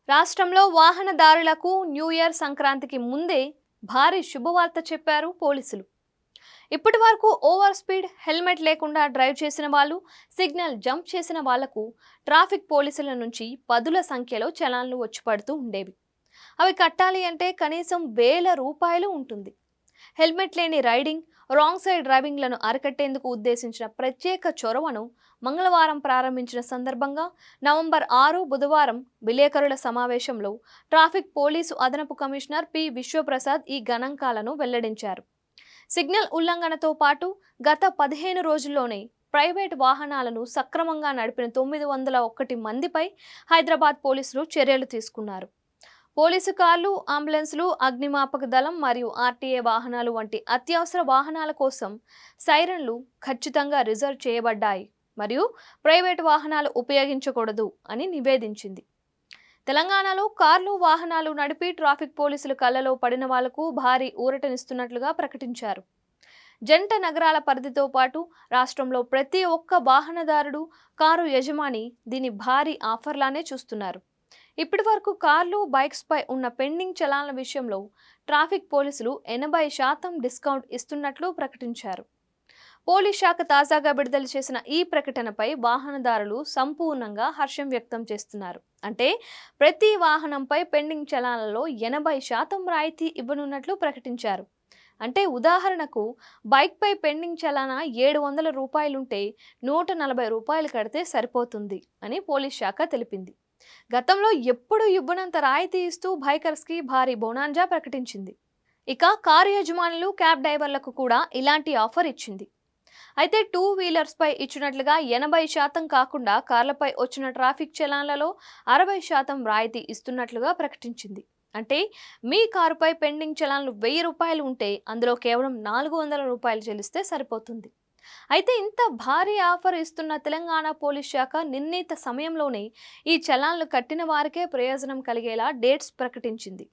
రాష్ట్రంలో వాహనదారులకు new year సంక్రాంతికి ముందే భారీ శుభవార్త చెప్పారు పోలీసులు. ఇప్పటి వరకు ఓవర్ స్పీడ్, హెల్మెట్ లేకుండా డ్రైవ్ చేసిన వాళ్ళు, సిగ్నల్ జంప్ చేసిన వాళ్లకు ట్రాఫిక్ పోలీసుల నుంచి పదుల సంఖ్యలో చలాన్లు వచ్చి పడుతూ ఉండేవి. అవి కట్టాలి అంటే కనీసం వేల రూపాయలు ఉంటుంది. హెల్మెట్ లేని రైడింగ్, రాంగ్ సైడ్ డ్రైవింగ్లను అరికట్టేందుకు ఉద్దేశించిన ప్రత్యేక చొరవను మంగళవారం ప్రారంభించిన సందర్భంగా నవంబర్ 6 బుధవారం విలేకరుల సమావేశంలో ట్రాఫిక్ పోలీసు అదనపు కమిషనర్ పి విశ్వప్రసాద్ ఈ గణాంకాలను వెల్లడించారు. సిగ్నల్ ఉల్లంఘనతో పాటు గత 15 రోజుల్లోనే ప్రైవేట్ వాహనాలను సక్రమంగా నడిపిన 901 మందిపై హైదరాబాద్ పోలీసులు చర్యలు తీసుకున్నారు. పోలీసు కార్లు, అంబులెన్సులు, అగ్నిమాపక దళం మరియు ఆర్టీఏ వాహనాలు వంటి అత్యవసర వాహనాల కోసం సైరన్లు ఖచ్చితంగా రిజర్వ్ చేయబడ్డాయి మరియు ప్రైవేటు వాహనాలు ఉపయోగించకూడదు అని నివేదించింది. తెలంగాణలో కార్లు, వాహనాలు నడిపి ట్రాఫిక్ పోలీసులు కళ్ళలో పడిన వాళ్లకు భారీ ఊరటనిస్తున్నట్లుగా ప్రకటించారు. జంట నగరాల పరిధితో పాటు రాష్ట్రంలో ప్రతి ఒక్క వాహనదారుడు, కారు యజమాని దీని భారీ ఆఫర్లానే చూస్తున్నారు. ఇప్పటి వరకు కార్లు, బైక్స్ పై ఉన్న పెండింగ్ చలాన్ల విషయంలో ట్రాఫిక్ పోలీసులు 80% డిస్కౌంట్ ఇస్తున్నట్లు ప్రకటించారు. పోలీస్ శాఖ తాజాగా విడుదల చేసిన ఈ ప్రకటనపై వాహనదారులు సంపూర్ణంగా హర్షం వ్యక్తం చేస్తున్నారు. అంటే ప్రతి వాహనంపై పెండింగ్ చలాన్లలో 80% రాయితీ ఇవ్వనున్నట్లు ప్రకటించారు. అంటే ఉదాహరణకు బైక్పై పెండింగ్ చలానా 700 రూపాయలుంటే 140 రూపాయలు కడితే సరిపోతుంది అని పోలీస్ శాఖ తెలిపింది. గతంలో ఎప్పుడు ఇవ్వనంత రాయితీ ఇస్తూ బైకర్స్కి భారీ బోనాంజా ప్రకటించింది. ఇక కారు యజమానులు, క్యాబ్ డ్రైవర్లకు కూడా ఇలాంటి ఆఫర్ ఇచ్చింది. అయితే 2 వీలర్స్ పై ఇచ్చినట్లుగా 80% కాకుండా కార్లపై వచ్చిన ట్రాఫిక్ చలాన్లలో 60% రాయితీ ఇస్తున్నట్లుగా ప్రకటించింది. అంటే మీ కారుపై పెండింగ్ చలాన్లు 1000 రూపాయలు ఉంటే అందులో కేవలం 400 రూపాయలు చెల్లిస్తే సరిపోతుంది. అయితే ఇంత భారీ ఆఫర్ ఇస్తున్న తెలంగాణ పోలీస్ శాఖ నిర్ణీత సమయంలోనే ఈ చలాన్లు కట్టిన వారికే ప్రయోజనం కలిగేలా డేట్స్ ప్రకటించింది.